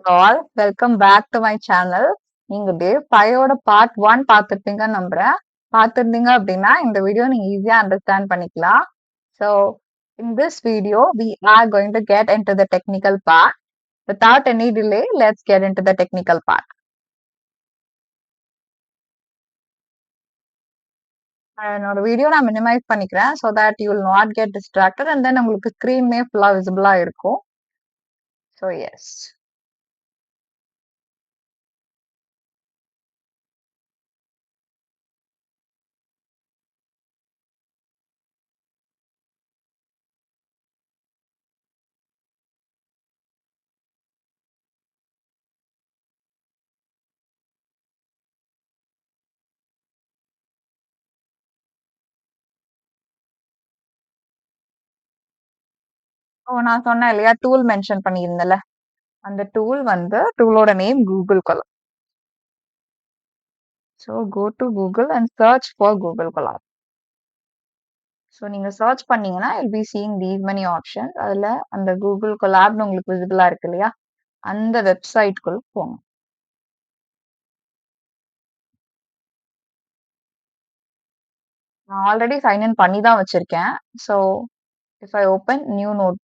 All welcome back to my channel. நீங்க day 5ஓட part 1 பார்த்துருப்பீங்கன்னு நம்புறேன். பார்த்துருந்தீங்க அப்படின்னா இந்த வீடியோ நீங்க ஈஸியா அண்டர்ஸ்டாண்ட் பண்ணிக்கலாம். So in this video we are going to get into the technical part. Without any delay, let's get into the technical part. என்னோட video நான் மினிமைஸ் பண்ணிக்கிறேன் so that you will not get distracted and then உங்களுக்கு ஸ்க்ரீன்மே ஃபுல்லா விசிபிளா இருக்கும். So yes. நான் சொன்னேன் இல்லையா tool mention பண்ணியிருந்தேன்ல, அந்த டூல் வந்து டூலோட name Google Colab. So go to Google and search for Google Colab. So நீங்க சர்ச் பண்ணீங்கன்னா you'll be seeing these many options. அதுல அந்த Google Colabன்னு உங்களுக்கு விசிபிளா இருக்கு இல்லையா, அந்த வெப்சைட்குள்ள போங்க. நான் ஆல்ரெடி சைன் இன் பண்ணி தான் வச்சிருக்கேன். So if I open new note,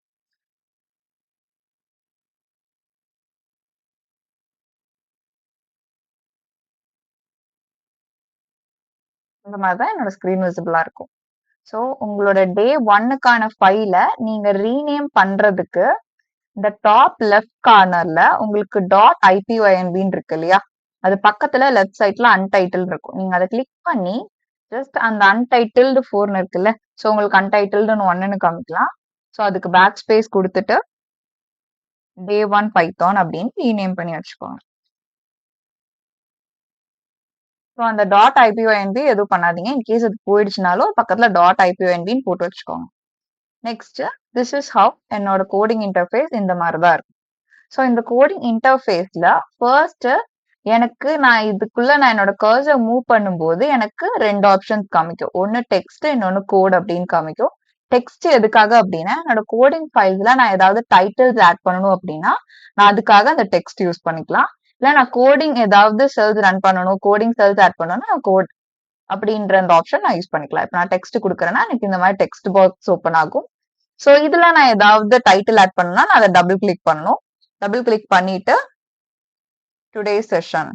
இந்த மாதிரி தான் என்னோட ஸ்கிரீன் விசிபிளா இருக்கும். ஸோ உங்களோட டே 1க்கான ஃபைல நீங்க ரீநேம் பண்றதுக்கு இந்த டாப் லெஃப்ட் கார்னர்ல உங்களுக்கு .ipynbன்னு இருக்கு இல்லையா, அது பக்கத்துல லெஃப்ட் சைட்ல அன்டைட்டில் இருக்கும். நீங்க அதை கிளிக் பண்ணி ஜஸ்ட் அந்த அன்டைட்டில்டு 4ன்னு இருக்குல்ல, ஸோ உங்களுக்கு அன்டைட்டில்டுன்னு 1ன்னு காமிக்கலாம். ஸோ அதுக்கு பேக் ஸ்பேஸ் கொடுத்துட்டு டே 1 பைத்தான் அப்படின்னு ரீநேம் பண்ணி வச்சுக்கோங்க. ஸோ அந்த .ipynb எதுவும் பண்ணாதீங்க. இன்கேஸ் அது போயிடுச்சுனாலும் பக்கத்துல .ipynbன்னு போட்டு வச்சுக்கோங்க. நெக்ஸ்ட் திஸ் இஸ் ஹவ் என்னோட கோடிங் இன்டர்ஃபேஸ் இந்த மாதிரி தான் இருக்கும். ஸோ இந்த கோடிங் இன்டர்ஃபேஸ்ல ஃபர்ஸ்ட் எனக்கு நான் இதுக்குள்ள நான் என்னோட கர்சர் மூவ் பண்ணும்போது எனக்கு 2 ஆப்ஷன்ஸ் காமிக்கும். ஒன்னு டெக்ஸ்ட், இன்னொன்னு கோட் அப்படின்னு காமிக்கும். டெக்ஸ்ட் எதுக்காக அப்படின்னா என்னோட கோடிங் ஃபைல்ஸ்ல நான் ஏதாவது டைட்டில்ஸ் ஆட் பண்ணணும் அப்படின்னா நான் அதுக்காக அந்த டெக்ஸ்ட் யூஸ் பண்ணிக்கலாம். இல்ல நான் கோடிங் ஏதாவது செல்ஸ் ரன் பண்ணணும், கோடிங் செல்ஸ் ஆட் பண்ணணும்னா கோட் அப்படின்ற அந்த ஆப்ஷன் நான் யூஸ் பண்ணிக்கலாம். இப்போ நான் டெக்ஸ்ட் கொடுக்குறேன்னா எனக்கு இந்த மாதிரி டெக்ஸ்ட் பாக்ஸ் ஓப்பன் ஆகும். ஸோ இதுல நான் ஏதாவது டைட்டில் ஆட் பண்ணணும்னா நான் அதை டபுள் கிளிக் பண்ணணும். டபுள் கிளிக் பண்ணிட்டு டுடே செஷன்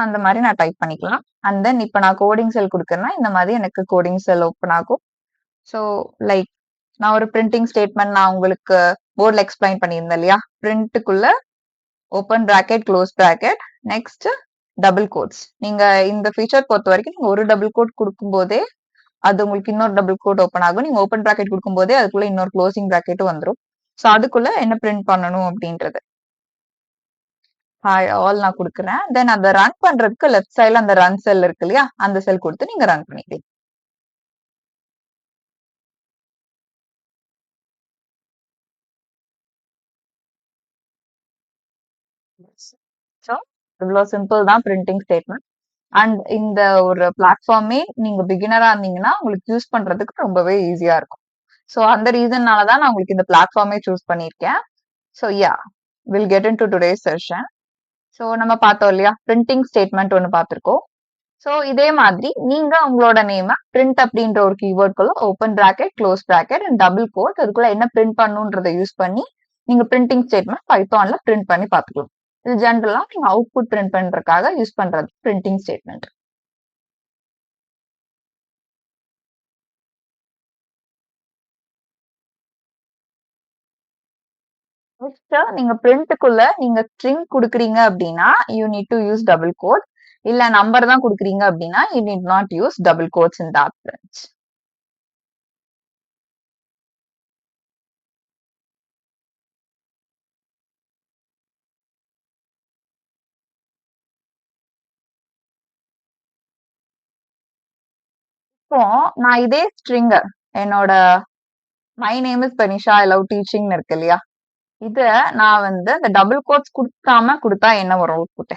அந்த மாதிரி நான் டைப் பண்ணிக்கலாம். அண்ட் தென் இப்போ நான் கோடிங் செல் கொடுக்குறேன்னா இந்த மாதிரி எனக்கு கோடிங் செல் ஓப்பன் ஆகும். ஸோ லைக் நான் ஒரு பிரிண்டிங் ஸ்டேட்மெண்ட் நான் உங்களுக்கு போர்டில் எக்ஸ்பிளைன் பண்ணியிருந்தேன் இல்லையா, பிரிண்ட்டுக்குள்ள open bracket close bracket next double quotes. நீங்க இந்த ஃபீச்சர் பொறுத்த வரைக்கும் நீங்க ஒரு டபுள் கோட் கொடுக்கும் போதே அது உங்களுக்கு இன்னொரு டபுள் கோட் ஓப்பன் ஆகும். நீங்க ஓப்பன் பிராக்கெட் கொடுக்கும் போதே அதுக்குள்ள இன்னொரு க்ளோசிங் பிராக்கெட்டும் வந்துடும். ஸோ அதுக்குள்ள என்ன பிரிண்ட் பண்ணணும் அப்படின்றது ஹாய் ஆல் நான் கொடுக்குறேன். தென் அதை ரன் பண்றதுக்கு லெஃப்ட் சைட்ல அந்த ரன் செல் இருக்கு இல்லையா, அந்த செல் கொடுத்து நீங்க ரன் பண்ணிக்கலாம். ஸோ இவ்வளோ சிம்பிள் தான் பிரிண்டிங் ஸ்டேட்மெண்ட். அண்ட் இந்த ஒரு பிளாட்ஃபார்மே நீங்க பிகினரா இருந்தீங்கன்னா உங்களுக்கு யூஸ் பண்றதுக்கு ரொம்பவே ஈஸியா இருக்கும். ஸோ அந்த ரீசன்னால தான் நான் உங்களுக்கு இந்த பிளாட்ஃபார்மே சூஸ் பண்ணியிருக்கேன். So yeah will get in to today's session. So நம்ம பார்த்தோம் இல்லையா, பிரிண்டிங் ஸ்டேட்மெண்ட் ஒன்று பார்த்துருக்கோம். ஸோ இதே மாதிரி நீங்க உங்களோட நேம பிரிண்ட் அப்படின்ற ஒரு கீவேர்டுக்குள்ள open bracket close bracket and double quote அதுக்குள்ள என்ன பிரிண்ட் பண்ணுன்றதை யூஸ் பண்ணி நீங்க பிரிண்டிங் ஸ்டேட்மெண்ட் பைத்தான்ல பிரிண்ட் பண்ணி பார்த்துக்கலாம். இது ஜென்ரலா நீங்க அவுட்புட் பிரிண்ட் பண்றதுக்காக யூஸ் பண்றது பிரிண்டிங் ஸ்டேட்மெண்ட். நெக்ஸ்ட் நீங்க பிரிண்ட்டுக்குள்ள நீங்க ஸ்ட்ரிங் கொடுக்குறீங்க அப்படின்னா you need to use double quote. இல்ல நம்பர் தான் கொடுக்குறீங்க அப்படின்னா you need not use double quotes in that print. இப்போ நான் இதே ஸ்ட்ரிங் என்னோட my name is Benisha I love டீச்சிங்னு இருக்கு இல்லையா, இத நான் வந்து இந்த டபுள் கோட்ஸ் கொடுக்காம கொடுத்தா என்ன வரும் அவுட்புட்?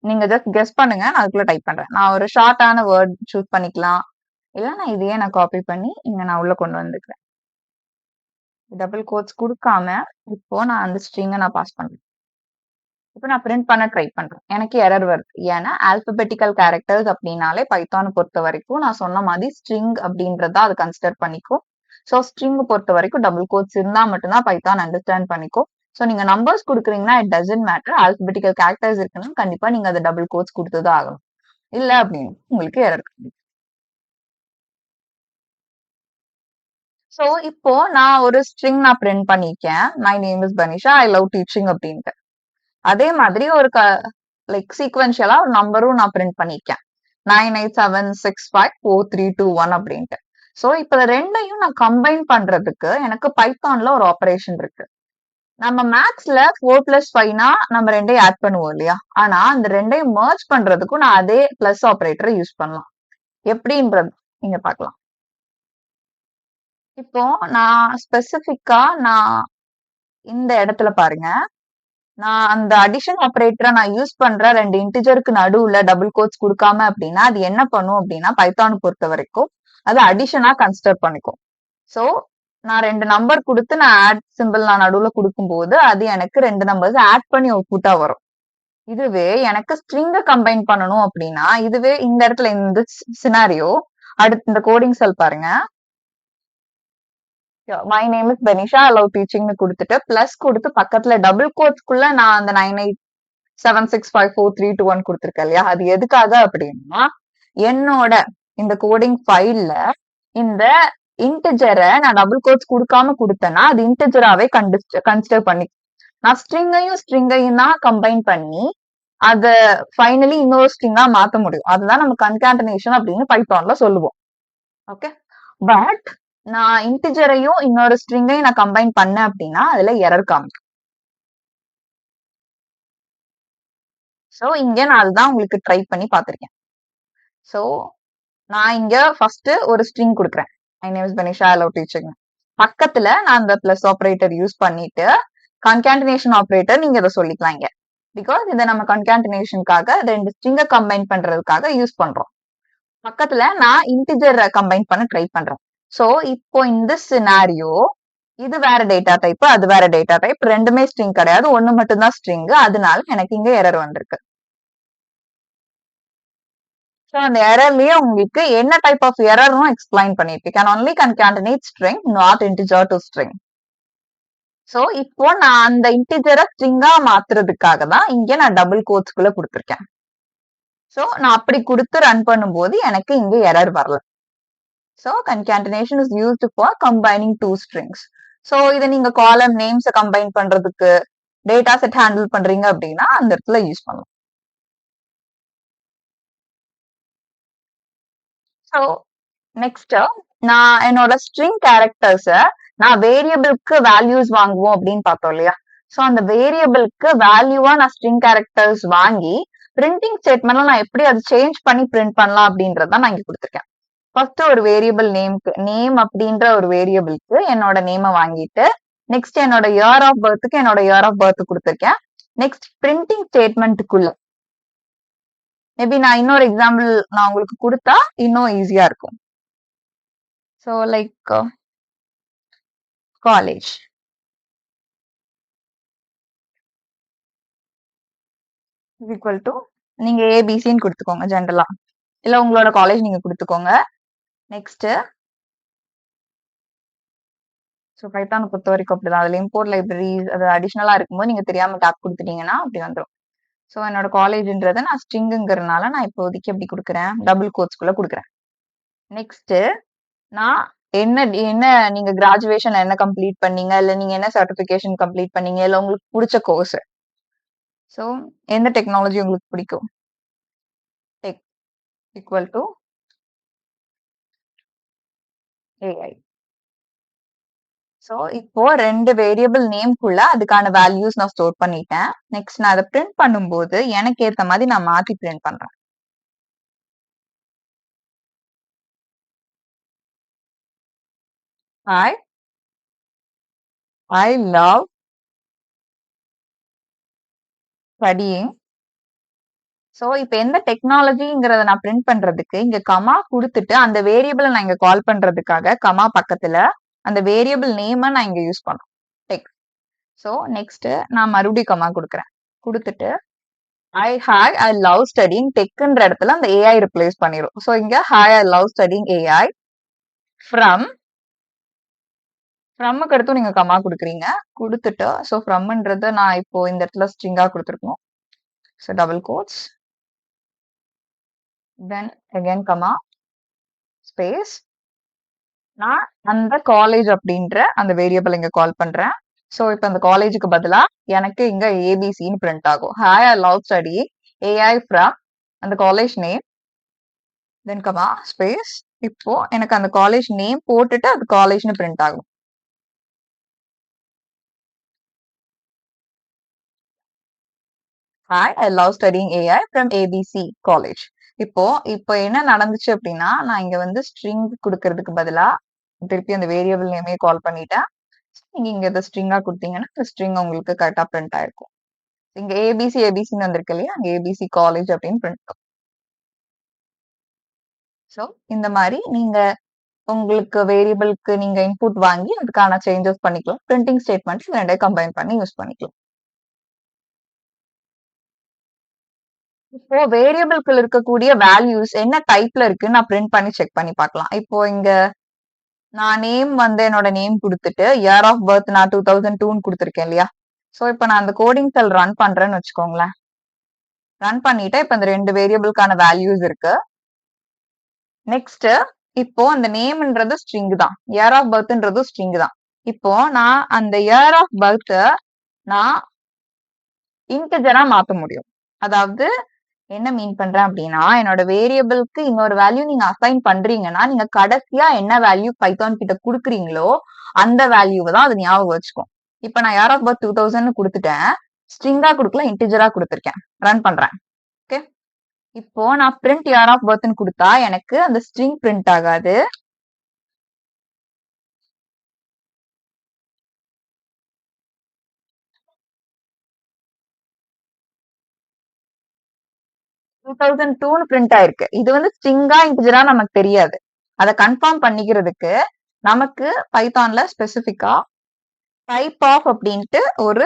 நீங்க ஜஸ்ட் கெஸ் பண்ணுங்க. நான் அதுக்குள்ள டைப் பண்றேன். நான் ஒரு ஷார்ட்டான வேர்ட் சூஸ் பண்ணிக்கலாம். இல்ல நான் இதையே நான் காப்பி பண்ணி இங்க நான் உள்ள கொண்டு வந்துக்கிறேன். டபுள் கோட்ஸ் குடுக்காம, இப்போ நான் அந்த ஸ்ட்ரிங்க நான் பாஸ் பண்றேன். இப்ப நான் பிரிண்ட் பண்ண ட்ரை பண்றேன். எனக்கு எரர் வருது. ஏன்னா, ஆல்பபெட்டிக்கல் கேரக்டர்ஸ் அப்டின்னாலே பைத்தான பொறுத்தவரைக்கும் நான் சொன்ன மாதிரி ஸ்ட்ரிங் அப்டின்றத அது கன்சிடர் பண்ணிக்கும். ஸோ ஸ்ட்ரிங் பொறுத்தவரைக்கும் டபுள் கோட்ஸ் இருந்தா மட்டும் தான் பைத்தான் அண்டர்ஸ்டாண்ட் பண்ணிக்கும். ஸோ நீங்க நம்பர்ஸ் குடுக்குறீங்கன்னா, it doesn't matter. Alphabetical characters இருக்குன்னா, கண்டிப்பா நீங்க அத டபுள் கோட்ஸ் குடுத்து தான் ஆகணும். இல்ல அப்டின்னா உங்களுக்கு எரர் கிடைக்கும். ஸோ இப்போ நான் ஒரு ஸ்ட்ரிங் நான் பிரிண்ட் பண்ணியிருக்கேன். My name is Banisha. I love teaching அப்டின்ட்டு. அதே மாதிரி ஒரு லைக் சீக்வென்ஷியலா ஒரு நம்பரும் நான் பிரிண்ட் பண்ணிருக்கேன். 9876543221 அப்படின்ட்டு. சோ இப்ப இது ரெண்டையும் நான் கம்பைன் பண்றதுக்கு எனக்கு பைத்தான்ல ஒரு ஆப்பரேஷன் இருக்கு. நம்ம மேத்ஸ்ல 4+5னா நம்ம ரெண்டையும் ஆட் பண்ணுவோம் இல்லையா? ஆனா அந்த ரெண்டையும் மெர்ஜ் பண்றதுக்கும் நான் அதே பிளஸ் ஆப்பரேட்டரை யூஸ் பண்ணலாம். எப்படின்றது நீங்க பார்க்கலாம். இப்போ நான் இந்த இடத்துல பாருங்க. நான் அந்த அடிஷன் ஆப்பரேட்டரை நான் யூஸ் பண்ற 2 இன்டிஜருக்கு நடுவுல டபுள் கோட்ஸ் குடுக்காம அப்படின்னா, அது என்ன பண்ணும் அப்படின்னா, பைத்தான பொறுத்தவரைக்கும் அது அடிஷனா கன்சிடர் பண்ணிக்கும். சோ, நான் 2 நம்பர் குடுத்து நான் ஆட் சிம்பல் நான் நடுவுல குடுக்கும்போது, அது எனக்கு 2 நம்பர்ஸ் ஆட் பண்ணி அவுட்புட்டா வரும். இதுவே எனக்கு ஸ்ட்ரிங்க கம்பைன் பண்ணணும் அப்படின்னா, இதுவே இந்த இடத்துல இந்த சினாரியோ, அடுத்து இந்த கோடிங் செல் பாருங்க. My name is Benisha. I love டீச்சிங்னு குடுத்துட்டு, பிளஸ் குடுத்து பக்கத்துல டபுள் கோட்ஸ்க்குள்ள நான் அந்த 9876543221 குடுத்திருக்கேன் இல்லையா? அது எதுக்காக அப்படின்னா, என்னோட இந்த கோடிங் ஃபைல்ல இந்த இன்டிஜர நான் டபுள் கோட்ஸ் குடுக்காம குடுத்தேன்னா, அது இன்டிஜராவே கன்சிடர் பண்ணி நான் ஸ்ட்ரிங்கையும் தான் கம்பைன் பண்ணி, அத ஃபைனலி இன்னொரு ஸ்ட்ரிங்கா மாத்த முடியும். அதுதான் நம்ம கன்காட்டனேஷன் அப்படின்னு பைத்தான்ல சொல்லுவோம். ஓகே. பட் நான் இன்டிஜரையும் இன்னொரு ஸ்ட்ரிங்கையும் நான் கம்பைன் பண்ணேன் அப்படின்னா, அதுல எரர் காமிக்கும். சோ, இங்க நான் அதுதான் உங்களுக்கு ட்ரை பண்ணி பார்த்திருக்கேன். சோ, நான் இங்க ஃபர்ஸ்ட் ஒரு ஸ்ட்ரிங் குடுக்குறேன். My name is Banisha. I love teaching. பக்கத்துல நான் அந்த பிளஸ் ஆப்பரேட்டர் யூஸ் பண்ணிட்டு, கன்காட்டனேஷன் ஆப்பரேட்டர் நீங்க இத சொல்லிக்கலாம் இங்க. பிகாஸ் இத நம்ம கன்காட்டனேஷனுக்காக 2 ஸ்ட்ரிங்க கம்பைன் பண்றதுக்காக யூஸ் பண்றோம். பக்கத்துல நான் இன்டிஜர் கம்பைன் பண்ண ட்ரை பண்றேன். சோ, இப்போ இந்த சினாரியோ இது வேற டேட்டா டைப், அது வேற டேட்டா டைப். 2மே ஸ்ட்ரிங் கிடையாது. 1 மட்டும் தான் ஸ்ட்ரிங். அதனால எனக்கு இங்க எரர் வந்திருக்கு. சோ அந்த எரர்லயே உங்களுக்கு என்ன டைப் ஆஃப் எரர்னும் எக்ஸ்பிளைன் பண்ணிருக்கு. Can only concatenate string, not integer to string. So இப்போ நான் அந்த இன்டிஜரை ஸ்ட்ரிங்கா மாத்துறதுக்காக தான் இங்க நான் டபுள் கோட்ஸ்குள்ள குடுத்திருக்கேன். சோ நான் அப்படி குடுத்து ரன் பண்ணும்போது எனக்கு இங்க எரர் வரல. So concatenation is used for combining two strings. So இத நீங்க காலம் நேம்ஸ கம்பைன் பண்றதுக்கு, டேட்டா செட் ஹேண்டில் பண்றீங்க அப்படின்னா அந்த இடத்துல யூஸ் பண்ணலாம். சோ நெக்ஸ்ட் நான் என்னோட ஸ்ட்ரிங் கேரக்டர்ஸ நான் வேரியபிளுக்கு வேல்யூஸ் வாங்குவோம் அப்படின்னு பார்த்தோம் இல்லையா? சோ அந்த வேரியபிளுக்கு வேல்யூவா நான் ஸ்ட்ரிங் கேரக்டர்ஸ் வாங்கி பிரிண்டிங் ஸ்டேட்மெண்ட்ல நான் எப்படி அது சேஞ்ச் பண்ணி பிரிண்ட் பண்ணலாம் அப்படின்றத நான் இங்க கொடுத்திருக்கேன். ஃபர்ஸ்ட் ஒரு வேரியபிள் நேம் அப்படின்ற ஒரு வேரியபிளுக்கு என்னோட நேம வாங்கிட்டு நெக்ஸ்ட் என்னோட இயர் ஆஃப் பர்த்க்கு என்னோட இயர் ஆஃப் பர்த் கொடுத்திருக்கேன். நெக்ஸ்ட் பிரிண்டிங் ஸ்டேட்மெண்ட்டுக்குள்ள மேபி நான் இன்னொரு எக்ஸாம்பிள் நான் உங்களுக்கு கொடுத்தா இன்னும் ஈஸியா இருக்கும். So like college equal to நீங்க ஏபிசின்னு கொடுத்துக்கோங்க ஜென்ரலா, இல்ல உங்களோட காலேஜ் நீங்க கொடுத்துக்கோங்க. நெக்ஸ்ட் ஸோ பைத்தானை பொறுத்த வரைக்கும் அப்படிதான். அதுல இம்போர்ட் லைப்ரரிஸ் அது அடிஷனலா இருக்கும்போது நீங்க தெரியாம டேப் கொடுத்துட்டீங்கன்னா அப்படி வந்துடும். ஸோ என்னோட காலேஜ்ன்றத நான் ஸ்ட்ரிங்குங்கிறதுனால நான் இப்போதைக்கு எப்படி கொடுக்குறேன், டபுள் கோட்ஸ்குள்ள கொடுக்குறேன். நெக்ஸ்ட் நான் என்ன என்ன நீங்க கிராஜுவேஷன் என்ன கம்ப்ளீட் பண்ணீங்க, இல்ல நீங்க என்ன சர்டிபிகேஷன் கம்ப்ளீட் பண்ணீங்க, இல்ல உங்களுக்கு பிடிச்ச கோர்ஸ். ஸோ எந்த டெக்னாலஜி உங்களுக்கு பிடிக்கும், tech equal to AI. So இப்போ 2 வேரியபிள் நேம்குள்ள அதுக்கான வேல்யூஸ் நான் ஸ்டோர் பண்ணிட்டேன். நெக்ஸ்ட் நான் அதை பிரிண்ட் பண்ணும்போது எனக்கு ஏத்த மாதிரி நான் மாத்தி பிரிண்ட் பண்றேன். I love studying. சோ இப்ப எந்த டெக்னாலஜிங்கிறத நான் பிரிண்ட் பண்றதுக்கு இங்க கமா குடுத்துட்டு அந்த வேரியபிள நான் இங்க கால் பண்றதுக்காக கமா பக்கத்துல அந்த வேரியபிள் நேமை நான் இங்க யூஸ் பண்றேன். டெக். ஸோ நெக்ஸ்ட் நான் மறுபடியும் கமா கொடுக்குறேன். கொடுத்துட்டு I hate I love studying டெக்ன்ற இடத்துல அந்த ஏஐ ரிப்ளேஸ் பண்ணிடும். ஸோ இங்க hi I love studying AI from ஃப்ரம்முக்கு அடுத்தும் நீங்க கமா கொடுக்குறீங்க. கொடுத்துட்டு ஸோ ஃப்ரம்ன்றது நான் இப்போ இந்த இடத்துல ஸ்ட்ரிங்கா கொடுத்துருக்கணும். So double quotes then again comma space நான் அந்த காலேஜ் அப்படின்ற அந்த வேரியபிள் இங்க கால் பண்றேன். ஸோ இப்போ அந்த காலேஜுக்கு பதிலா எனக்கு இங்க ஏபிசின்னு பிரிண்ட் ஆகும். Hi I love study AI from அந்த college name then comma space. இப்போ எனக்கு அந்த காலேஜ் நேம் போட்டுட்டு அது காலேஜ்னு பிரிண்ட் ஆகும். Hi I love studying AI from ABC college. இப்போ இப்போ என்ன நடந்துச்சு அப்படின்னா நான் இங்க வந்து ஸ்ட்ரிங் கொடுக்கறதுக்கு பதிலா திருப்பி அந்த வேரியபிள் நேமே கால் பண்ணிட்டேன். நீங்க இங்க இதை ஸ்ட்ரிங்கா கொடுத்தீங்கன்னா இந்த ஸ்ட்ரிங் உங்களுக்கு கரெக்டா பிரிண்ட் ஆயிருக்கும். இங்க ஏபிசி ஏபிசின்னு வந்திருக்கு இல்லையா, அங்க ஏபிசி காலேஜ் அப்படின்னு பிரிண்ட் ஆகும். ஸோ இந்த மாதிரி நீங்க உங்களுக்கு வேரியபிளுக்கு நீங்க இன்புட் வாங்கி அதுக்கான சேஞ்சஸ் பண்ணிக்கலாம். பிரிண்டிங் ஸ்டேட்மெண்ட் ரெண்டையும் கம்பைன் பண்ணி யூஸ் பண்ணிக்கலாம். இப்போ வேரியபிள்குள்ள இருக்கக்கூடிய வேல்யூஸ் என்ன டைப்ல இருக்குன்னு நான் பிரிண்ட் பண்ணி செக் பண்ணி பார்க்கலாம். இப்போ இங்க நான் நேம் வந்து என்னோட நேம் கொடுத்துட்டு இயர் ஆஃப் பர்த் நான் 2002ன்னு கொடுத்துருக்கேன் இல்லையா. ஸோ இப்போ நான் அந்த கோடிங் செல் ரன் பண்றேன்னு வச்சுக்கோங்களேன். ரன் பண்ணிட்டு இப்போ இந்த ரெண்டு வேரியபிளுக்கான வேல்யூஸ் இருக்கு. நெக்ஸ்ட் இப்போ அந்த நேம்ன்றது ஸ்ட்ரிங் தான், இயர் ஆஃப் பர்த்ன்றது ஸ்ட்ரிங் தான். இப்போ நான் அந்த இயர் ஆஃப் பர்த் நான் இன்டிஜரா மாத்த முடியும். அதாவது என்ன மீன் பண்றேன் அப்படின்னா என்னோட வேரியபிளுக்கு இன்னொரு வேல்யூ நீங்க அசைன் பண்றீங்கன்னா நீங்க கடைசியா என்ன வேல்யூ பைத்தான் கிட்ட குடுக்குறீங்களோ அந்த வேல்யூவை தான் அது ஞாபகம் வச்சுக்கும். இப்ப நான் இயர் ஆஃப் பர்த் 2000 கொடுத்துட்டேன், ஸ்ட்ரிங்கா கொடுக்கல இன்டிஜரா கொடுத்துருக்கேன். ரன் பண்றேன். ஓகே, இப்போ நான் பிரிண்ட் இயர் ஆஃப் பர்த்னு கொடுத்தா எனக்கு அந்த ஸ்ட்ரிங் பிரிண்ட் ஆகாது. டூ தௌசண்ட் டூன்னு பிரிண்ட் ஆயிருக்கு. இது வந்து ஸ்ட்ரிங்கா இன்டிஜரா நமக்கு தெரியாது. அதை கன்ஃபார்ம் பண்ணிக்கிறதுக்கு நமக்கு பைத்தான்ல ஸ்பெசிபிக்கா டைப் ஆஃப் அப்படின்ட்டு ஒரு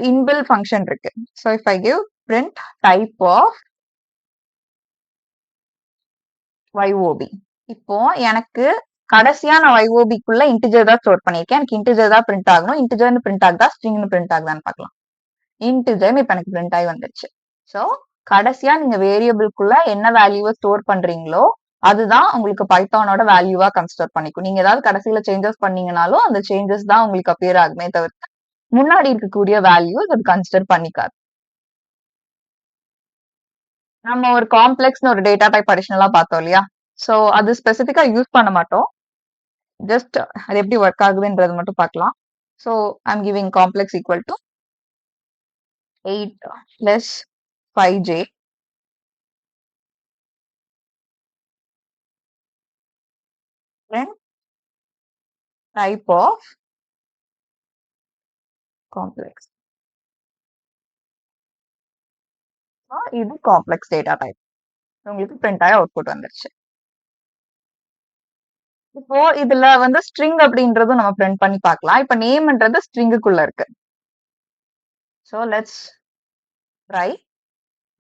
inbuilt function இருக்கு. So if I give print type of YOB, இப்போ எனக்கு கடைசியா நான் YOB க்குள்ள இன்டிஜர் தான் ஸ்டோர் பண்ணிருக்கேன். எனக்கு இன்டிஜர் தான் பிரிண்ட் ஆகணும். இன்டிஜர்னு பிரிண்ட் ஆகுதா ஸ்ட்ரிங்னு பிரிண்ட் ஆகுதான்னு பார்க்கலாம். இன்டிஜர்னு இப்ப எனக்கு பிரிண்ட் ஆகி வந்துருச்சு. சோ கடைசியா நீங்க வேரியபிள்குள்ள என்ன வேல்யூவை ஸ்டோர் பண்றீங்களோ அதுதான் உங்களுக்கு பைத்தானோட வேல்யூவா கன்சிடர் பண்ணிக்கும். நீங்க ஏதாவது கடைசியில சேஞ்சஸ் பண்ணீங்கனாலும் அந்த சேஞ்சஸ் தான் உங்களுக்கு அப்பியர் ஆகுமே தவிர்த்து முன்னாடி இருக்கக்கூடிய வேல்யூஸ் அது கன்சிடர் பண்ணிக்காது. நம்ம ஒரு காம்ப்ளெக்ஸ்னு ஒரு டேட்டா டைப் அடிஷனலா பார்த்தோம் இல்லையா. சோ அது ஸ்பெசிஃபிக்கா யூஸ் பண்ண மாட்டோம். ஜஸ்ட் அது எப்படி ஒர்க் ஆகுதுன்றது மட்டும் பார்க்கலாம். So I'm giving complex equal to 8 plus 5j then type of complex. இது காம்ப்ளெக்ஸ் டேட்டா டைப். உங்களுக்கு பிரிண்ட் ஆகி அவுட்புட் வந்துருச்சு. இப்போ இதுல வந்து ஸ்ட்ரிங் அப்படின்றதும் நம்ம பிரிண்ட் பண்ணி பார்க்கலாம். இப்ப நேம்ன்றது ஸ்ட்ரிங்குக்குள்ள இருக்கு. So let's try.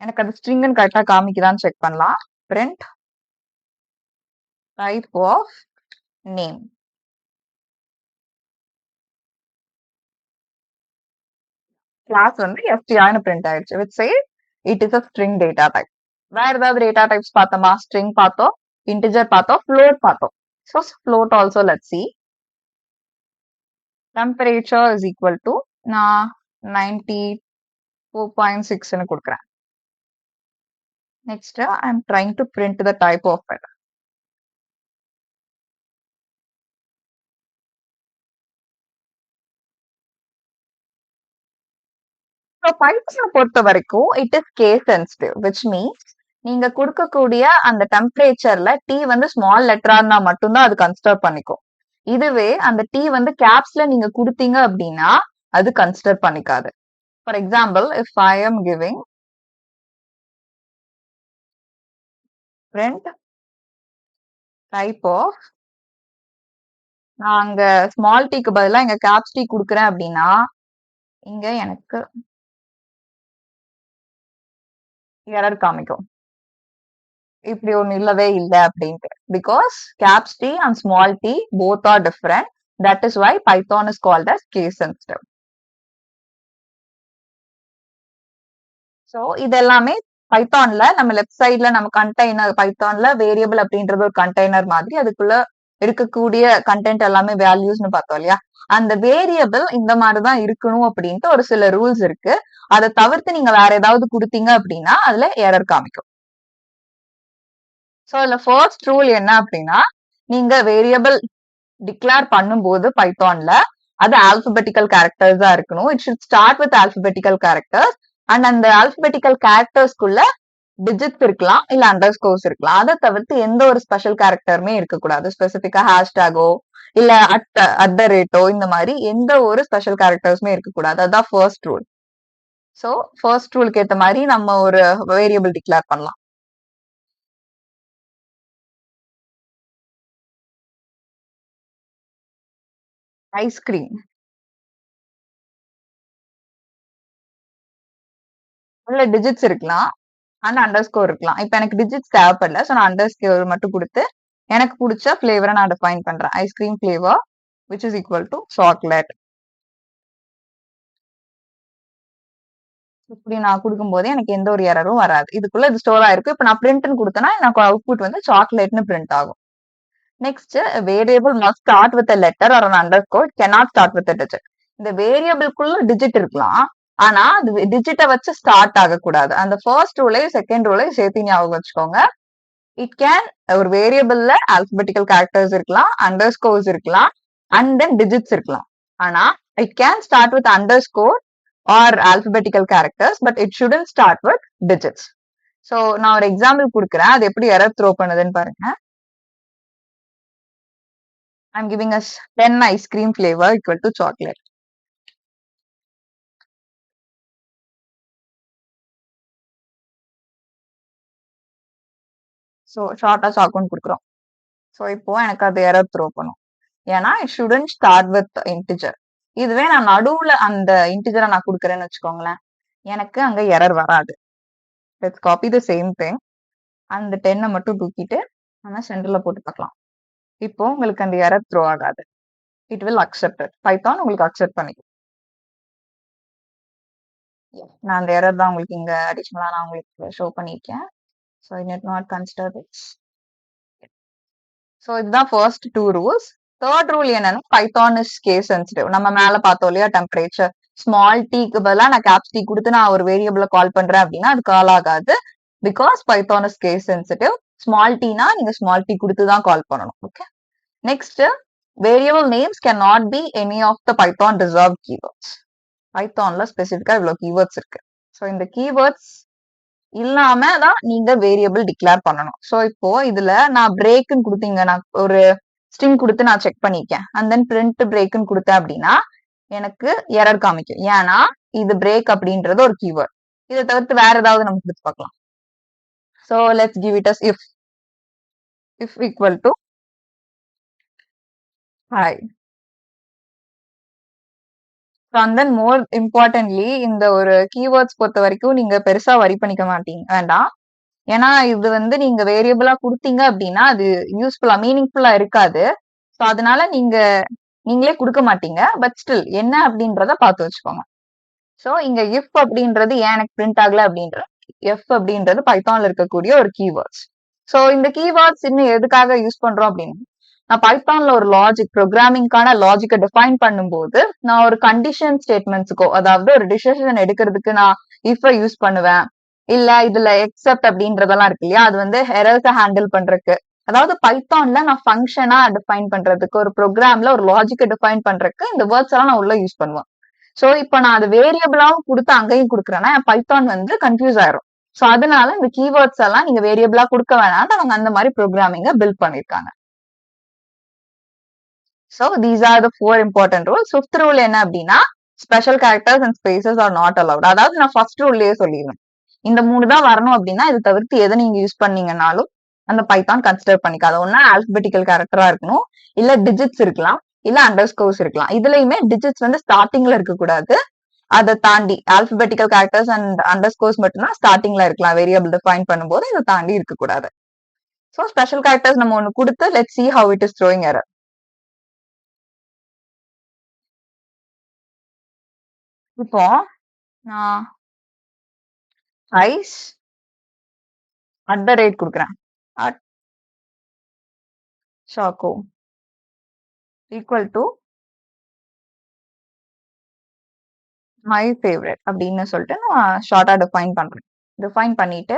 எனக்கு அது ஸ்ட்ரிங்னு கரெக்டா காமிக்குதான்னு செக் பண்ணலாம். Print type of name. Class வந்து str பிரிண்ட் ஆயிடுச்சு. Which say it is a string data type. வேற ஏதாவது டேட்டா டைப்ஸ் பார்த்தோமா? ஸ்ட்ரிங் பார்த்தோம், இன்டிஜர் பார்த்தோம், ஃப்ளோட் பார்த்தோம். So float also let's see. Temperature is equal to நான் 94.6ன்னு கொடுக்குறேன். Next I am trying to print the type of it. So பைத்தானை பொறுத்த வரைக்கும் it is case sensitive, which means நீங்க கொடுக்கக்கூடிய அந்த டெம்பரேச்சர்ல டி வந்து ஸ்மால் லெட்டரா இருந்தா மட்டும்தான் அது கன்சிடர் பண்ணிக்கும். இதுவே அந்த டி வந்து கேப்ஸ்ல நீங்க கொடுத்தீங்க அப்படின்னா அது கன்சிடர் பண்ணிக்காது. For example if I am giving print type of நான் அங்க ஸ்மால் டீக்கு பதிலா இங்க கேப்ஸ் டீ குடுக்குறேன் அப்படின்னா, இங்க எனக்கு எரர் காமிக்கும். இப்படி ஒண்ணு இல்லவே இல்ல அப்படின்ட்டு. Because caps T and small T both are different. That is why Python is called as case sensitive. So இது எல்லாமே பைத்தான்ல நம்ம லெஃப்ட் சைட்ல நம்ம கண்டெய்னர் பைத்தான்ல வேரியபிள் அப்படின்றது ஒரு கண்டெய்னர் மாதிரி அதுக்குள்ள இருக்கக்கூடிய கண்டென்ட் எல்லாமே வேல்யூஸ்னு பார்த்தோம் இல்லையா? அந்த வேரியபிள் இந்த மாதிரி தான் இருக்கணும் அப்படின்ட்டு ஒரு சில ரூல்ஸ் இருக்கு. அதை தவிர்த்து நீங்க வேற ஏதாவது கொடுத்தீங்க அப்படின்னா அதுல எரர் காமிக்கும். ஸோ இதுல ஃபர்ஸ்ட் ரூல் என்ன அப்படின்னா, நீங்க வேரியபிள் டிக்ளேர் பண்ணும்போது பைத்தான்ல அது ஆல்பபெட்டிக்கல் கேரக்டர்ஸ் தான் இருக்கணும். It should start with alphabetical characters and அந்த ஆல்பபெட்டிக்கல் கேரக்டர்ஸ்குள்ள டிஜிட்ஸ் இருக்கலாம் இல்ல அண்டர் ஸ்கோர்ஸ் இருக்கலாம். அதை தவிர்த்து எந்த ஒரு ஸ்பெஷல் கேரக்டருமே இருக்கக்கூடாது. ஸ்பெசிபிக்கா ஹேஷ்டேகோ இல்ல அட் த ரேட்டோ இந்த மாதிரி எந்த ஒரு ஸ்பெஷல் கேரக்டர்ஸுமே இருக்கக்கூடாது. அதுதான் ஃபர்ஸ்ட் ரூல். ஸோ ஃபர்ஸ்ட் ரூலுக்கு ஏத்த மாதிரி நம்ம ஒரு வேரியபிள் டிக்ளேர் பண்ணலாம். ஐஸ்கிரீம் உள்ள டிஜிட்ஸ் இருக்கலாம் அண்ட் அண்டர் ஸ்கோர் இருக்கலாம். இப்ப எனக்கு டிஜிட்ஸ் தேவைப்படல. ஸோ நான் அண்டர் ஸ்கோர் மட்டும் கொடுத்து எனக்கு பிடிச்ச ஃபிளேவரை நான் டிஃபைன் பண்றேன். Ice cream flavour which is equal to chocolate. இப்படி நான் கொடுக்கும்போது எனக்கு எந்த ஒரு எரரும் வராது. இதுக்குள்ள இது ஸ்டோர் ஆயிருக்கு. இப்ப நான் பிரிண்ட்னு கொடுத்தேன்னா எனக்கு அவுட்புட் வந்து சாக்லேட்னு பிரிண்ட் ஆகும். Next variable must start with a letter or an underscore cannot start with a digit. இந்த வேரியபிள்குள்ள டிஜிட் இருக்கலாம். ஆனா அது டிஜிட்டை வச்சு ஸ்டார்ட் ஆகக்கூடாது. அந்த ஃபர்ஸ்ட் ரூலையும் செகண்ட் ரூலையும் சேர்த்து ஞாபகம் வச்சுக்கோங்க. இட் கேன் ஒரு வேரியபிள்ல ஆல்பபெட்டிக்கல் கேரக்டர்ஸ் இருக்கலாம், அண்டர் ஸ்கோர்ஸ் இருக்கலாம், அண்ட் தென் டிஜிட்ஸ் இருக்கலாம். ஆனா it can start with underscore or alphabetical characters but it shouldn't start with digits. So நான் ஒரு எக்ஸாம்பிள் கொடுக்குறேன். அது எப்படி எரர் த்ரோ பண்ணுதுன்னு பாருங்க. I'm giving us 10 ice cream flavor equal to chocolate. So ஷார்ட்டா சாக்குன்னு கொடுக்குறோம். ஸோ இப்போ எனக்கு அது எரர் த்ரோ பண்ணும். ஏன்னா it shouldn't start with integer. இதுவே நான் நடுவுல அந்த இன்டிஜரை நான் கொடுக்குறேன்னு வச்சுக்கோங்களேன், எனக்கு அங்க எரர் வராது. Let's copy the same thing. அந்த 10 மட்டும் தூக்கிட்டு நம்ம சென்டர்ல போட்டு பார்க்கலாம். இப்போ உங்களுக்கு அந்த எரர் த்ரோ ஆகாது. It will accept it. Python உங்களுக்கு அக்செப்ட் பண்ணிக்கும். நான் அந்த எரர் தான் உங்களுக்கு இங்க அடிஷனலா நான் உங்களுக்கு ஷோ பண்ணியிருக்கேன். So it net not consider this. So இதுதான் first two rules. Third rule என்னன்னா பைத்தான் இஸ் கேஸ் சென்சிட்டிவ். நம்ம மேல பார்த்தோம் இல்லையா டெம்பரேச்சர். ஸ்மால் டீக்கு பதிலாக நான் கேப்ஸ் டீ கொடுத்து நான் ஒரு வேரியபிளை கால் பண்றேன் அப்படின்னா அது கால் ஆகாது. Because Python is case sensitive. Small டீனா நீங்க ஸ்மால் டீ கொடுத்து தான் கால் பண்ணணும். Okay. Next variable names can not be any of the Python reserve keywords. பைத்தான்ல ஸ்பெசிஃபிக்கா இவ்வளவு கீவேர்ட்ஸ் இருக்கு. ஸோ இந்த கீவேர்ட்ஸ் இல்லாம தான் நீங்க வேரியபிள் டிக்ளேர் பண்ணணும். ஸோ இப்போ இதுல நான் பிரேக்குன்னு கொடுத்தீங்க, நான் ஒரு ஸ்ட்ரிங் கொடுத்து நான் செக் பண்ணிருக்கேன் அண்ட் தென் பிரிண்ட் பிரேக்குன்னு கொடுத்தேன் அப்படின்னா எனக்கு எரர் காமிக்கும். ஏன்னா இது பிரேக் அப்படின்றது ஒரு கீவேர்ட். இதை தவிர்த்து வேற ஏதாவது நம்ம கொடுத்து பார்க்கலாம். So let's give it as if equal to hi. And then more importantly இந்த ஒரு கீவேர்ட்ஸ் பொறுத்த வரைக்கும் நீங்க பெருசா வரி பண்ணிக்க மாட்டீங்க, வேண்டாம். ஏன்னா இது வந்து நீங்க வேரியபிளா கொடுத்தீங்க அப்படின்னா அது யூஸ்ஃபுல்லா மீனிங்ஃபுல்லா இருக்காது. ஸோ அதனால நீங்களே கொடுக்க மாட்டீங்க. பட் ஸ்டில் என்ன அப்படின்றத பார்த்து வச்சுக்கோங்க. ஸோ இங்க இஃப் அப்படின்றது ஏன் எனக்கு பிரிண்ட் ஆகல அப்படின்ற எஃப் அப்படின்றது பைத்தான்ல இருக்கக்கூடிய ஒரு கீவேர்ட்ஸ். ஸோ இந்த கீவேர்ட்ஸ் இன்னும் எதுக்காக யூஸ் பண்றோம் அப்படின்னா, நான் பைத்தான்ல ஒரு லாஜிக் ப்ரோக்ராமிங்கான லாஜிக்கை டிஃபைன் பண்ணும்போது நான் ஒரு கண்டிஷன் ஸ்டேட்மெண்ட்ஸுக்கோ அதாவது ஒரு டிசிஷன் எடுக்கிறதுக்கு நான் இஃப் யூஸ் பண்ணுவேன். இல்ல இதுல எக்ஸப்ட் அப்படின்றதெல்லாம் இருக்கு இல்லையா, அது வந்து எரர்ஸை ஹேண்டில் பண்றதுக்கு. அதாவது பைத்தான்ல நான் ஃபங்க்ஷனா டிஃபைன் பண்றதுக்கு ஒரு ப்ரோக்ராம்ல ஒரு லாஜிக்கை டிஃபைன் பண்றதுக்கு இந்த வேர்ட்ஸ் எல்லாம் நான் உள்ள யூஸ் பண்ணுவேன். ஸோ இப்போ நான் அது வேரியபிளாவும் கொடுத்து அங்கேயும் கொடுக்குறேன்னா பைத்தான் வந்து கன்ஃபியூஸ் ஆயிரும். ஸோ அதனால இந்த கீவேர்ட்ஸ் எல்லாம் நீங்க வேரியபிளா கொடுக்க வேணாம், அவங்க அந்த மாதிரி ப்ரோக்ராமிங்க பில்ட் பண்ணிருக்காங்க. So these are the 4 important rules. Fifth rule என்ன அப்படின்னா special characters and spaces are not allowed. அதாவது நான் ஃபர்ஸ்ட் ரூல்லயே சொல்லிடுவேன், இந்த 3 தான் வரணும் அப்படின்னா இது தவிர்த்து எதை நீங்க யூஸ் பண்ணீங்கன்னாலும் அந்த பைத்தான் கன்சிடர் பண்ணிக்காது. ஒன்னா ஆல்பபெட்டிக்கல் கேரக்டரா இருக்கணும், இல்ல டிஜிட்ஸ் இருக்கலாம், இல்ல அண்டர்ஸ்கோர்ஸ் இருக்கலாம். இதுலயுமே டிஜிட்ஸ் வந்து ஸ்டார்டிங்ல இருக்கக்கூடாது. அதை தாண்டி ஆல்பபெட்டிக்கல் கேரக்டர்ஸ் அண்ட் அண்டர்ஸ்கோர்ஸ் மட்டும்தான் ஸ்டார்டிங்ல இருக்கலாம். வேரியபிள் டிஃபைன் பண்ணும்போது இதை தாண்டி இருக்கக்கூடாது. ஸோ ஸ்பெஷல் கேரக்டர்ஸ் நம்ம ஒண்ணு கொடுத்து let see how it is throwing error. இப்போ நான் ஐஸ் @ கொடுக்குறேன். At choco equal to my favourite அப்படின்னு சொல்லிட்டு நான் ஷார்ட்டா டிஃபைன் பண்றேன். டிஃபைன் பண்ணிட்டு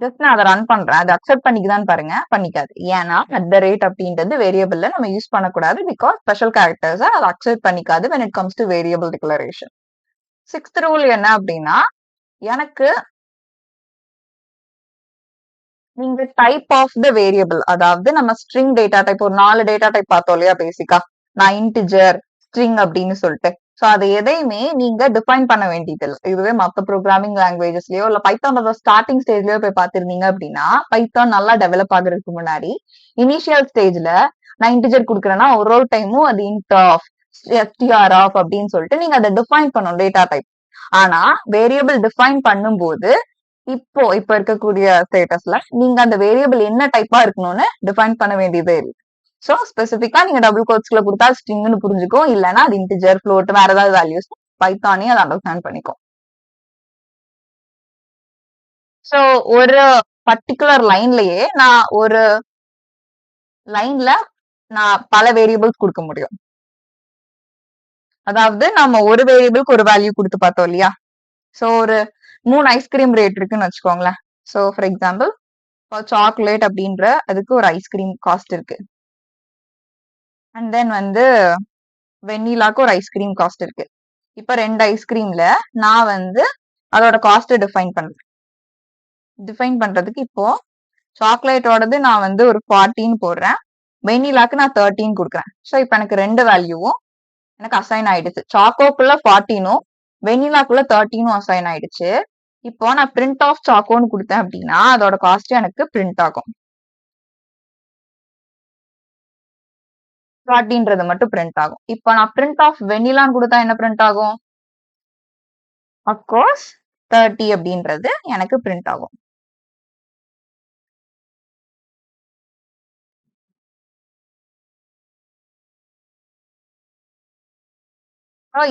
ஜஸ்ட் நான் அதை ரன் பண்றேன். அதை அக்செப்ட் பண்ணிக்குதான்னு பாருங்க. பண்ணிக்காது. ஏன்னா @ அப்படின்றது வேரியபிள்ல நம்ம யூஸ் பண்ணக்கூடாது. பிகாஸ் ஸ்பெஷல் கேரக்டர்ஸ் அதை அக்செப்ட் பண்ணிக்காது when it comes to variable declaration. 6th rule என்ன அப்படின்னா, எனக்கு நீங்க டைப் ஆஃப் த வேரியபிள், அதாவது நம்ம ஸ்ட்ரிங் டேட்டா டைப் ஒரு 4 டேட்டா டைப் பார்த்தோம் இல்லையா பேசிக்கா. நான் இன்டிஜர், ஸ்ட்ரிங் அப்படின்னு சொல்லிட்டு. சோ அதை எதையுமே நீங்க டிஃபைன் பண்ண வேண்டியது இல்லை. இதுவே மத்த ப்ரோக்ராமிங் லாங்குவேஜஸ்லயோ இல்ல பைத்தானோட ஸ்டார்டிங் ஸ்டேஜ்லயோ போய் பார்த்திருந்தீங்க அப்படின்னா, பைத்தான் நல்லா டெவலப் ஆகுறதுக்கு முன்னாடி இனிஷியல் ஸ்டேஜ்ல நான் இன்டிஜர் கொடுக்குறேன்னா ஒரு டைமும் அது இன்ட் ஆஃப், எஸ்டிஆர் ஆஃப் அப்படின்னு சொல்லிட்டு நீங்க அதை டிஃபைன் பண்ணணும் டேட்டா டைப். ஆனா வேரியபிள் டிஃபைன் பண்ணும்போது இப்ப இருக்கக்கூடிய ஸ்டேட்டஸ்ல நீங்க அந்த வேரியபிள் என்ன டைப்பா இருக்கணும்னு டிஃபைன் பண்ண வேண்டியதே இல்லை. சோ ஸ்பெசிபிக்கா நீங்க டபுள் கோட்ஸ்ல கொடுத்தா ஸ்ட்ரிங்னு புரிஞ்சுக்கும். இல்லைன்னா அது இன்டிஜர், ஃப்ளோட், வேற ஏதாவது வேல்யூஸ் பைத்தானே அதை அண்டர்ஸ்டாண்ட் பண்ணிக்கும். சோ ஒரு பர்டிகுலர் லைன்லயே நான் ஒரு லைன்ல நான் பல வேரியபிள்ஸ் கொடுக்க முடியும். அதாவது நம்ம ஒரு வேரியபிளுக்கு ஒரு வேல்யூ கொடுத்து பார்த்தோம் இல்லையா. சோ ஒரு 3 ஐஸ்கிரீம் ரேட் இருக்குன்னு வச்சுக்கோங்களேன். சோ ஃபார் எக்ஸாம்பிள் சாக்லேட் அப்படின்ற அதுக்கு ஒரு ஐஸ்கிரீம் காஸ்ட் இருக்கு. அண்ட் தென் வந்து வெண்ணிலாக்கு ஒரு ஐஸ்கிரீம் காஸ்ட் இருக்கு. இப்ப 2 ஐஸ்கிரீம்ல நான் வந்து அதோட காஸ்ட் டிஃபைன் பண்றேன். டிஃபைன் பண்றதுக்கு இப்போ சாக்லேட்டோடது நான் வந்து ஒரு 40 போடுறேன். வெண்ணிலாக்கு நான் 13 கொடுக்குறேன். ஸோ இப்போ எனக்கு 2 வேல்யூவும் எனக்கு அசைன் ஆயிடுச்சு. சாக்கோக்குள்ள 14ம் வெண்ணிலாக்குள்ள 13ம் அசைன் ஆயிடுச்சு. இப்போ நான் பிரிண்ட் ஆஃப் சாக்கோன்னு கொடுத்தேன் அப்படின்னா அதோட காஸ்ட் எனக்கு பிரிண்ட் ஆகும். 40ன்றது மட்டும் பிரிண்ட் ஆகும். இப்போ நான் பிரிண்ட் ஆஃப் வெண்ணிலான்னு கொடுத்தா என்ன பிரிண்ட் ஆகும்? அப்கோர்ஸ் 30 அப்படின்றது எனக்கு பிரிண்ட் ஆகும்.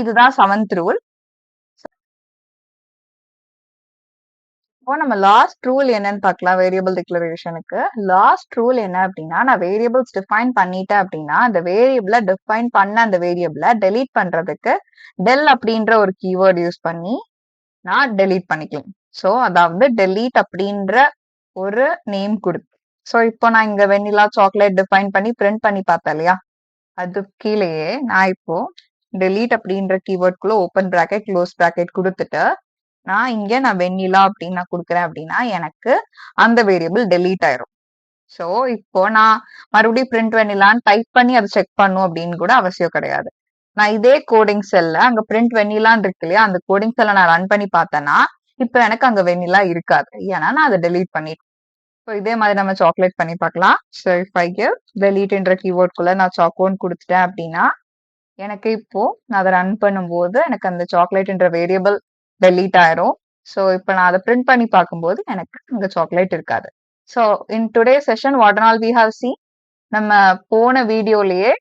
இதுதான் 7th ரூல். இப்போ நம்ம லாஸ்ட் ரூல் என்னன்னு பார்க்கலாம். வேரியபிள் டிக்ளரேஷனுக்கு லாஸ்ட் ரூல் என்ன அப்படின்னா, நான் வேரியபிள்ஸ் டிஃபைன் பண்ணிட்டேன் அப்படின்னா அந்த வேரியபிள டிஃபைன் பண்ண அந்த வேரியபிள டெலீட் பண்றதுக்கு டெல் அப்படின்ற ஒரு கீவேர்ட் யூஸ் பண்ணி நான் டெலீட் பண்ணிக்கலாம். ஸோ அதாவது டெலீட் அப்படின்ற ஒரு நேம் கொடுத்து, ஸோ இப்போ நான் இங்க வெண்ணிலா சாக்லேட் டிஃபைன் பண்ணி பிரிண்ட் பண்ணி பார்த்தேன் இல்லையா, அது கீழேயே நான் இப்போ டெலீட் அப்படின்ற கீவேர்ட்குள்ள ஓப்பன் பிராக்கெட் க்ளோஸ் பிராக்கெட் கொடுத்துட்டு நான் வெண்ணிலா அப்படின்னு நான் கொடுக்குறேன் அப்படின்னா எனக்கு அந்த வேரியபிள் டெலீட் ஆயிரும். ஸோ இப்போ நான் மறுபடியும் பிரிண்ட் வெண்ணிலான்னு டைப் பண்ணி அதை செக் பண்ணும் அப்படின்னு கூட அவசியம் கிடையாது. நான் இதே கோடிங் செல்ல அங்க பிரிண்ட் வெண்ணிலான்னு இருக்கு இல்லையா, அந்த கோடிங் செல்ல நான் ரன் பண்ணி பார்த்தேன்னா இப்போ எனக்கு அங்க வெண்ணிலா இருக்காது. ஏன்னா நான் அதை டெலீட் பண்ணிட்டேன். ஸோ இதே மாதிரி நம்ம சாக்லேட் பண்ணி பார்க்கலாம். ஸோ இஃப் ஐ கிவ் டெலீட்ன்ற கீவேர்ட்குள்ள நான் சாக்கோன்னு கொடுத்துட்டேன் அப்படின்னா எனக்கு இப்போ நான் அதை ரன் பண்ணும்போது எனக்கு அந்த சாக்லேட்ன்ற வேரியபிள் டெலீட் ஆயிரும். ஸோ இப்போ நான் அதை பிரிண்ட் பண்ணி பார்க்கும்போது எனக்கு அங்க சாக்லேட் இருக்காது. So in today session what all we have seen, நம்ம போன வீடியோலயே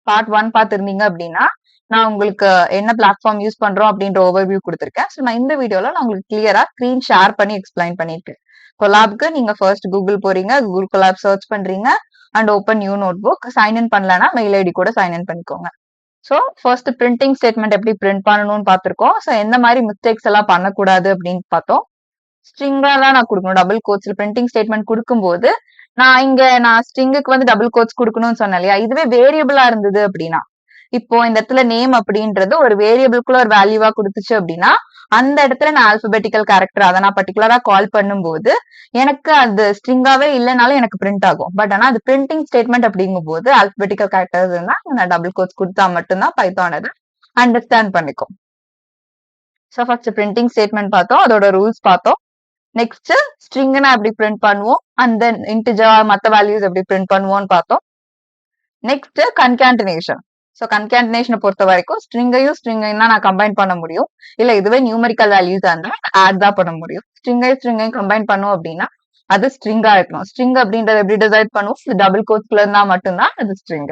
பார்ட் 1 பார்த்துருந்தீங்க அப்படின்னா நான் உங்களுக்கு என்ன பிளாட்ஃபார்ம் யூஸ் பண்றோம் அப்படின்ற ஓவர்வியூ கொடுத்துருக்கேன். ஸோ நான் இந்த வீடியோல நான் உங்களுக்கு கிளியரா ஸ்கிரீன் ஷேர் பண்ணி எக்ஸ்பிளைன் பண்ணிருக்கேன். கொலாப்க்கு நீங்க ஃபர்ஸ்ட் கூகுள் போறீங்க, கூகுள் கொலாப் சர்ச் பண்றீங்க and open new notebook. Sign in பண்ணலன்னா மெயில் ஐடி கூட சைன் இன் பண்ணிக்கோங்க. ஸோ ஃபர்ஸ்ட் பிரிண்டிங் ஸ்டேட்மெண்ட் எப்படி பிரிண்ட் பண்ணணும்னு பார்த்திருக்கோம். ஸோ எந்த மாதிரி மிஸ்டேக்ஸ் எல்லாம் பண்ணக்கூடாது அப்படின்னு பார்த்தோம். ஸ்ட்ரிங்கா தான் நான் கொடுக்கணும். டபுள் கோட்ஸ்ல பிரிண்டிங் ஸ்டேட்மெண்ட் கொடுக்கும்போது நான் ஸ்ட்ரிங்குக்கு வந்து டபுள் கோட்ஸ் கொடுக்கணும்னு சொன்னேன் இல்லையா, இதுவே வேரியபிளா இருந்தது அப்படின்னா, இப்போ இந்த இடத்துல நேம் அப்படின்றது ஒரு வேரியபிள்குள்ள ஒரு வேல்யூவா கொடுத்துச்சு அப்படின்னா அந்த இடத்துல நான் ஆல்பபெட்டிக்கல் கேரக்டர் அதை நான் பர்டிகுலரா கால் பண்ணும்போது எனக்கு அது ஸ்ட்ரிங்காவே இல்லைனாலும் எனக்கு பிரிண்ட் ஆகும். பட் ஆனா அது பிரிண்டிங் ஸ்டேட்மெண்ட் அப்படிங்கும் போது ஆல்பபெட்டிக்கல் கேரக்டர்ஸ் இருந்தா நான் டபுள் கோட்ஸ் கொடுத்தா மட்டும்தான் பைத்தான் அதை அண்டர்ஸ்டாண்ட் பண்ணிக்கும். ஸோ ஃபர்ஸ்ட் பிரிண்டிங் ஸ்டேட்மெண்ட் பார்த்தோம், அதோட ரூல்ஸ் பார்த்தோம். நெக்ஸ்ட் ஸ்ட்ரிங்னா எப்படி பிரிண்ட் பண்ணுவோம் அண்ட் தென் இன்டிஜர் மற்ற வேல்யூஸ் எப்படி பிரிண்ட் பண்ணுவோம்னு பார்த்தோம். நெக்ஸ்ட் கன்கான்டினேஷன். ஸோ கன்கான்டினேஷனை பொறுத்த வரைக்கும் ஸ்ட்ரிங்கையும் தான் நான் கம்பைன் பண்ண முடியும். இல்ல இதுவே நியூமெரிக்கல் வேல்யூஸா இருந்தா ஆட் தான் பண்ண முடியும். ஸ்ட்ரிங்கையும் கம்பைன் பண்ணும் அப்படின்னா அது ஸ்ட்ரிங்கா இருக்கணும். ஸ்ட்ரிங் அப்படின்றத எப்படி டிசைட் பண்ணுவோம்? இது டபுள் கோட்ஸ்ல இருந்தா மட்டும்தான் அது ஸ்ட்ரிங்.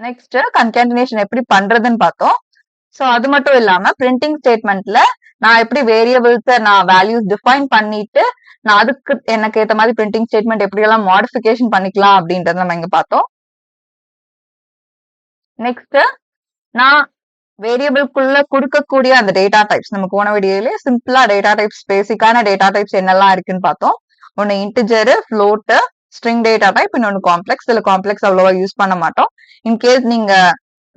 நெக்ஸ்ட் கன்கான்டினேஷன் எப்படி பண்றதுன்னு பார்த்தோம். ஸோ அது மட்டும் இல்லாம பிரிண்டிங் ஸ்டேட்மெண்ட்ல நான் எப்படி வேரியபிள்ஸை நான் வேல்யூஸ் டிஃபைன் பண்ணிட்டு நான் அதுக்கு எனக்கு ஏத்த மாதிரி பிரிண்டிங் ஸ்டேட்மெண்ட் எப்படி எல்லாம் மாடிஃபிகேஷன் பண்ணிக்கலாம் அப்படின்றத நம்ம இங்க பார்த்தோம். நெக்ஸ்ட் நான் வேரியபிள்குள்ள கொடுக்கக்கூடிய அந்த டேட்டா டைப்ஸ் நம்ம போன வீடியோலயே சிம்பிளா டேட்டா டைப்ஸ் பேசிக்கான டேட்டா டைப்ஸ் என்னெல்லாம் இருக்குன்னு பார்த்தோம். ஒன்னு integer, float, string data type, இன்னொன்னு காம்ப்ளெக்ஸ். இதுல காம்ப்ளெக்ஸ் அவ்வளவா யூஸ் பண்ண மாட்டோம். இன்கேஸ் நீங்க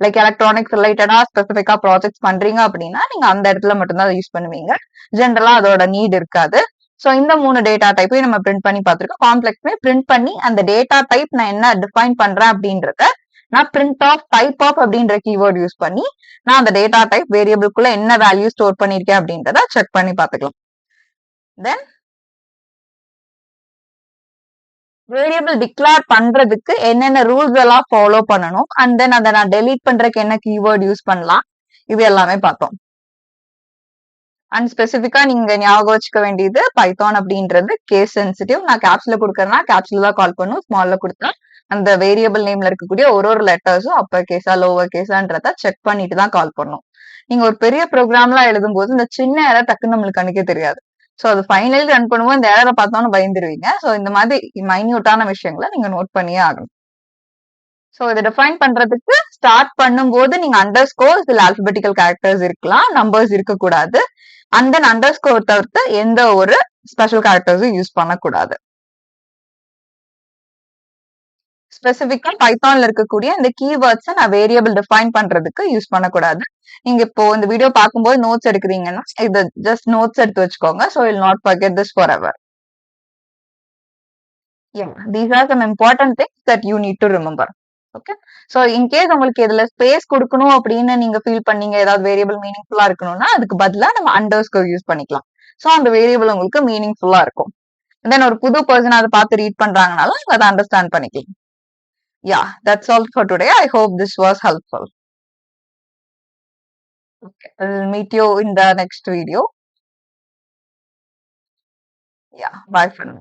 லைக் எலக்ட்ரானிக்ஸ் ரிலேட்டடா ஸ்பெசிஃபிக்கா ப்ராஜெக்ட்ஸ் பண்றீங்க அப்படின்னா நீங்க அந்த இடத்துல மட்டும்தான் அதை யூஸ் பண்ணுவீங்க. ஜென்ரலா அதோட நீட் இருக்காது. ஸோ இந்த 3 டேட்டா டைப்பையும் நம்ம பிரிண்ட் பண்ணி பார்த்திருக்கோம். காம்ப்ளெக்ஸ்மே பிரிண்ட் பண்ணி அந்த டேட்டா டைப் நான் என்ன டிஃபைன் பண்றேன் அப்படின்றத நான் பிரிண்ட் ஆஃப் டைப் ஆஃப் அப்படின்ற கீவேர்ட் யூஸ் பண்ணி நான் அந்த டேட்டா டைப் வேரியபிள்குள்ள என்ன வேல்யூ ஸ்டோர் பண்ணிருக்கேன் அப்படின்றத செக் பண்ணி பார்த்துக்கலாம். தென் வேரியபிள் டிக்ளேர் பண்றதுக்கு என்னென்ன ரூல்ஸ் எல்லாம் ஃபாலோ பண்ணணும் அண்ட் தென் அதை நான் டெலீட் பண்றதுக்கு என்ன கீவேர்ட் யூஸ் பண்ணலாம் இது எல்லாமே பார்த்தோம். அண்ட் ஸ்பெசிஃபிக்கா நீங்க ஞாபகம் வச்சுக்க வேண்டியது பைத்தான் அப்படின்றது கேஸ் சென்சிட்டிவ். நான் கேப்ஸ்ல கொடுக்கறேன்னா கேப்ஸ்ல தான் கால் பண்ணும். ஸ்மால்ல கொடுத்தா அந்த வேரியபிள் நேம்ல இருக்கக்கூடிய ஒரு லெட்டர்ஸும் அப்பர் கேஸா லோவர் கேஸான்றத செக் பண்ணிட்டு தான் கால் பண்ணும். நீங்க ஒரு பெரிய ப்ரோக்ராம்லாம் எழுதும்போது இந்த சின்ன எரர் டக்குன்னு நம்மளுக்கு கணிக்க தெரியாது. ஸோ அது ஃபைனலி ரன் பண்ணும்போது இந்த எரரை பார்த்தோன்னு பயந்துருவீங்க. ஸோ இந்த மாதிரி மைன்யூட்டான விஷயங்களை நீங்க நோட் பண்ணியே ஆகணும். ஸோ இதை டிஃபைன் பண்றதுக்கு ஸ்டார்ட் பண்ணும்போது நீங்க அண்டர் ஸ்கோர் இதுல ஆல்பபெட்டிக்கல் கேரக்டர்ஸ் இருக்கலாம், நம்பர்ஸ் இருக்கக்கூடாது. அண்ட் தென் அண்டர் ஸ்கோர் தவிர்த்து எந்த ஒரு ஸ்பெஷல் கேரக்டர்ஸும் யூஸ் பண்ணக்கூடாது. ஸ்பெசிஃபிக்கா பைத்தான்ல இருக்கக்கூடிய இந்த கீவேர்ட்ஸை நான் வேரியபிள் டிஃபைன் பண்றதுக்கு யூஸ் பண்ணக்கூடாது. நீங்க இப்போ இந்த வீடியோ பார்க்கும்போது நோட்ஸ் எடுக்கிறீங்கன்னா இது ஜஸ்ட் நோட்ஸ் எடுத்து வச்சுக்கோங்க. So will not forget this forever. These are some important things that you need to remember. Okay. So in case உங்களுக்கு இதுல ஸ்பேஸ் கொடுக்கணும் அப்படின்னு நீங்க ஃபீல் பண்ணீங்க ஏதாவது வேரியபிள் மீனிங்ஃபுல்லா இருக்கணும்னா அதுக்கு பதிலா நம்ம அண்டர் ஸ்கோர் யூஸ் பண்ணிக்கலாம். ஸோ அந்த வேரியபிள் உங்களுக்கு மீனிங்ஃபுல்லா இருக்கும். தென் ஒரு புது பர்சன் அதை பார்த்து ரீட் பண்றாங்கனாலும் அதை அண்டர்ஸ்டாண்ட் பண்ணிக்கலாம். Yeah, that's all for today. I hope this was helpful. Okay, I'll meet you in the next video. Yeah, bye for now.